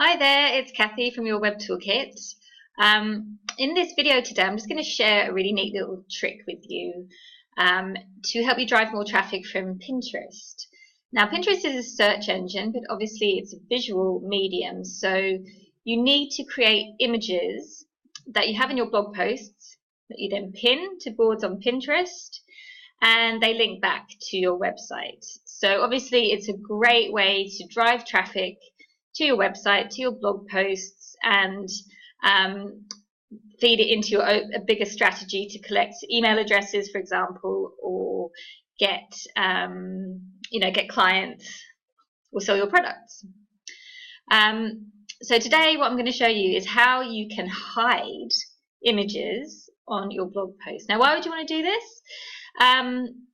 Hi there, it's Kathy from your Web Toolkit. In this video today, I'm just going to share a really neat little trick with you to help you drive more traffic from Pinterest. Now, Pinterest is a search engine, but obviously it's a visual medium, so you need to create images that you have in your blog posts that you then pin to boards on Pinterest, and they link back to your website. So obviously it's a great way to drive traffic to your website, to your blog posts, and feed it into a bigger strategy to collect email addresses, for example, or get get clients or sell your products. So today what I'm going to show you is how you can hide images on your blog post. Now, why would you want to do this?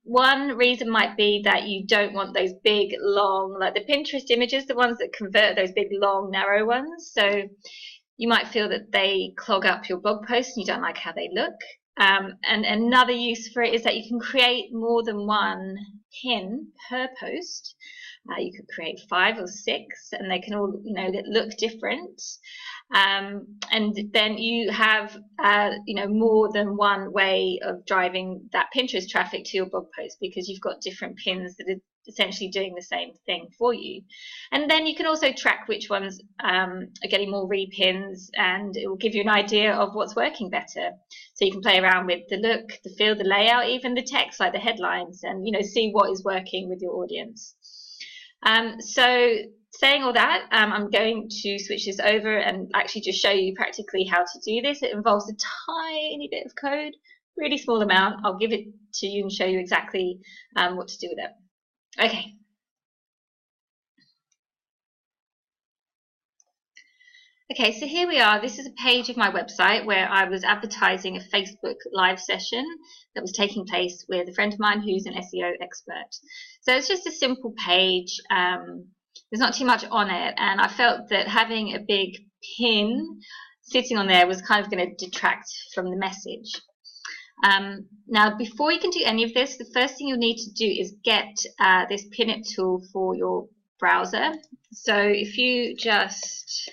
One reason might be that you don't want those big, long, like the Pinterest images, the ones that convert, those big, long, narrow ones. So you might feel that they clog up your blog post and you don't like how they look. And another use for it is that you can create more than one pin per post. You could create 5 or 6, and they can all, look different. And then you have, more than one way of driving that Pinterest traffic to your blog post, because you've got different pins that are essentially doing the same thing for you. And then you can also track which ones are getting more repins, and it will give you an idea of what's working better. So you can play around with the look, the feel, the layout, even the text, like the headlines, and see what is working with your audience. So saying all that, I'm going to switch this over and actually just show you practically how to do this. It involves a tiny bit of code, really small amount. I'll give it to you and show you exactly what to do with it. Okay. Okay, so here we are. This is a page of my website where I was advertising a Facebook live session that was taking place with a friend of mine who's an SEO expert. So it's just a simple page. There's not too much on it, and I felt that having a big pin sitting on there was kind of going to detract from the message. Now, before you can do any of this, the first thing you'll need to do is get this pin it tool for your browser. So if you just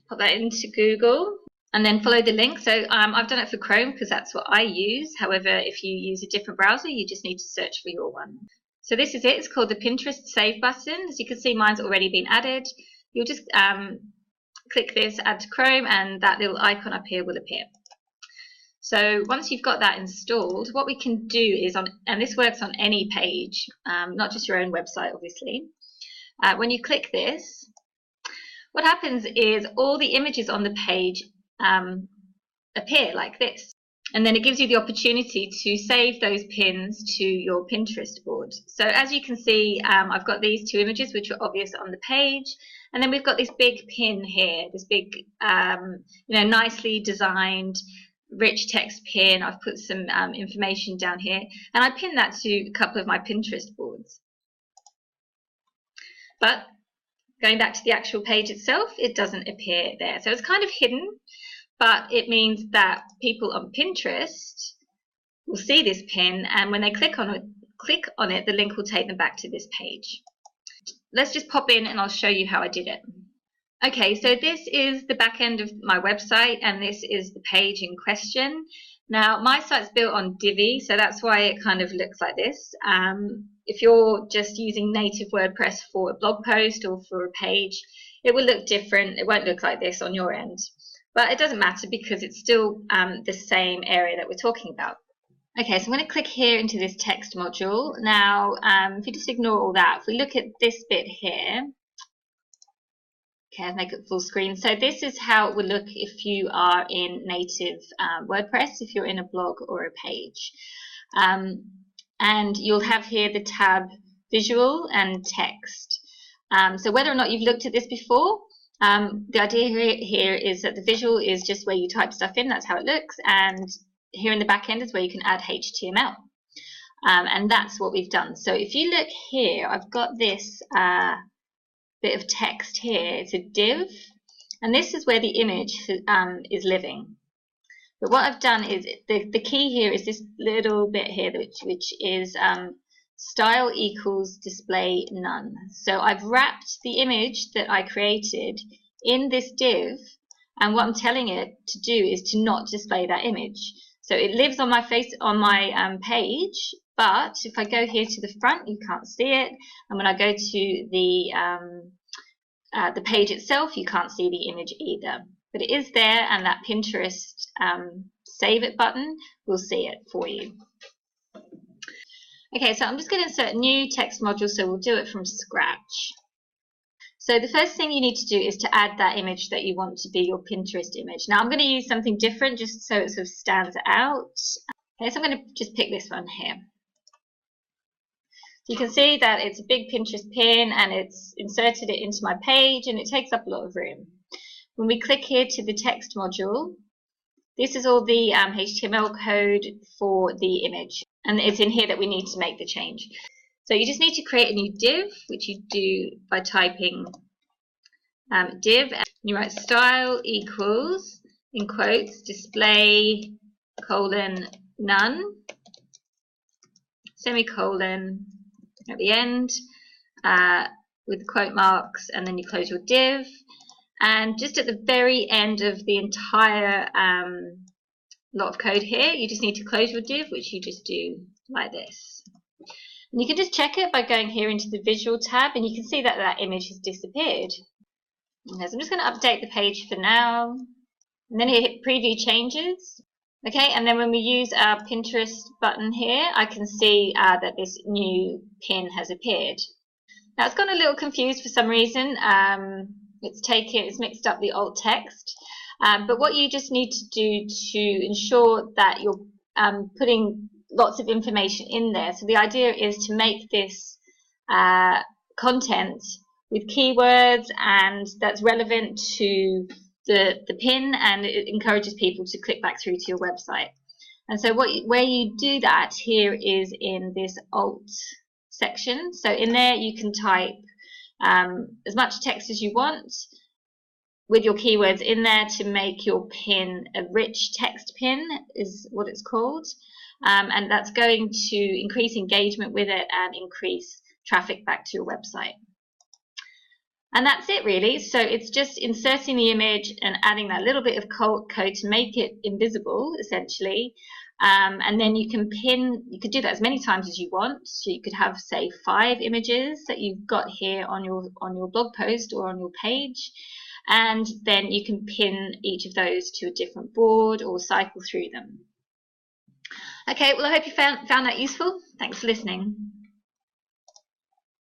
put that into Google and then follow the link. So I've done it for Chrome because that's what I use. However, if you use a different browser, you just need to search for your one. So this is it. It's called the Pinterest Save button. As you can see, mine's already been added. You'll just click this, add to Chrome, and that little icon up here will appear. So once you've got that installed, what we can do is, and this works on any page, not just your own website, obviously. When you click this, what happens is all the images on the page appear like this. And then it gives you the opportunity to save those pins to your Pinterest board. So as you can see, I've got these 2 images which are obvious on the page. And then we've got this big pin here, this big, nicely designed, rich text pin. I've put some information down here. And I pinned that to a couple of my Pinterest boards. But going back to the actual page itself, it doesn't appear there. So it's kind of hidden, but it means that people on Pinterest will see this pin, and when they click on it, the link will take them back to this page. Let's just pop in and I'll show you how I did it. Okay, so this is the back end of my website, and this is the page in question. Now, my site's built on Divi, so that's why it kind of looks like this. If you're just using native WordPress for a blog post or for a page, it will look different. It won't look like this on your end. But it doesn't matter because it's still the same area that we're talking about. Okay, so I'm going to click here into this text module. Now, if you just ignore all that, if we look at this bit here, okay, I'll make it full screen. So this is how it would look if you are in native WordPress, if you're in a blog or a page. And you'll have here the tab visual and text. So whether or not you've looked at this before, the idea here is that the visual is just where you type stuff in, that's how it looks, and here in the back end is where you can add HTML. And that's what we've done. So if you look here, I've got this bit of text here. It's a div, and this is where the image is living. But what I've done is, the key here is this little bit here, which is style equals display none. So I've wrapped the image that I created in this div, and what I'm telling it to do is to not display that image. So it lives on my page, but if I go here to the front, you can't see it, and when I go to the page itself, you can't see the image either. But it is there, and that Pinterest Save It button will see it for you. Okay, so I'm just going to insert a new text module, so we'll do it from scratch. So the first thing you need to do is to add that image that you want to be your Pinterest image. Now I'm going to use something different just so it sort of stands out. Okay, so I'm going to just pick this one here. So you can see that it's a big Pinterest pin and it's inserted it into my page and it takes up a lot of room. When we click here to the text module, this is all the HTML code for the image, and it's in here that we need to make the change. So you just need to create a new div, which you do by typing div, and you write style equals, in quotes, display colon none, semicolon at the end, with quote marks, and then you close your div. And just at the very end of the entire lot of code here, you just need to close your div, which you just do like this. And you can just check it by going here into the visual tab, and you can see that that image has disappeared. Okay, so I'm just going to update the page for now, and then hit preview changes. Okay, and then when we use our Pinterest button here, I can see that this new pin has appeared. Now it's gone a little confused for some reason. It's mixed up the alt text, but what you just need to do to ensure that you're putting lots of information in there. So the idea is to make this content with keywords and that's relevant to the pin, and it encourages people to click back through to your website. And so where you do that here is in this alt section. So in there you can type as much text as you want with your keywords in there to make your pin a rich text pin, is what it's called, and that's going to increase engagement with it and increase traffic back to your website. And that's it really. So it's just inserting the image and adding that little bit of code to make it invisible essentially. And then you can you could do that as many times as you want. So you could have, say, 5 images that you've got here on your blog post or on your page, and then you can pin each of those to a different board or cycle through them. Okay, well I hope you found that useful. Thanks for listening.